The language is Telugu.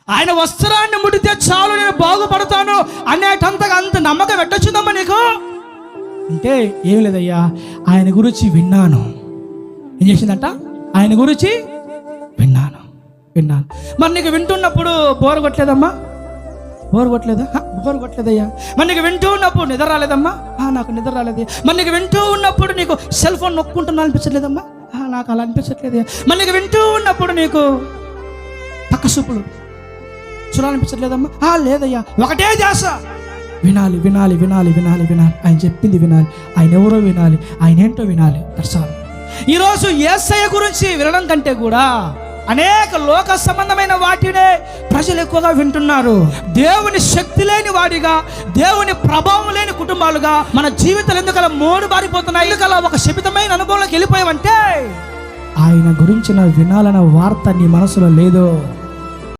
ఆయన వస్త్రాన్ని ముడితే చాలు నేను బాగుపడతాను అనేటంతగా అంత నమ్మకం పెట్టొచ్చుందమ్మా నీకు అంటే ఏం లేదయ్యా, ఆయన గురించి విన్నాను. ఏం చేసిందంట? ఆయన గురించి విన్నాను. మరి నీకు వింటున్నప్పుడు బోరు కొట్టలేదమ్మా? బోరు కొట్టలేదయ్యా. మరి నీకు వింటూ ఉన్నప్పుడు నిద్ర రాలేదమ్మా? నాకు నిద్ర రాలేదు. మరి నీకు వింటూ ఉన్నప్పుడు నీకు సెల్ ఫోన్ నొక్కుంటున్నా అనిపించట్లేదమ్మా? నాకు అలా అనిపించట్లేదు. మరి నీకు వింటూ ఉన్నప్పుడు నీకు పక్క సూపులు చూడాలనిపించట్లేదమ్మా? లేదయ్యా. ఒకటే ధ్యాస, వినాలి. ఆయన చెప్పింది వినాలి, ఆయన ఎవరో వినాలి, ఆయన ఏంటో వినాలి. దర్శనం ఈరోజు యేసయ్య గురించి వినడం కంటే కూడా అనేక లోక సంబంధమైన వాటినే ప్రజలు ఎక్కువగా వింటున్నారు. దేవుని శక్తి లేని వాడిగా, దేవుని ప్రభావం లేని కుటుంబాలుగా మన జీవితాలు ఎందుకలా మోడు బారిపోతున్నాయి? ఎందుకలా ఒక శపితమైన అనుభవంలోకి వెళ్ళిపోయామంటే ఆయన గురించిన వినాలన్న వార్త నీ మనసులో లేదు.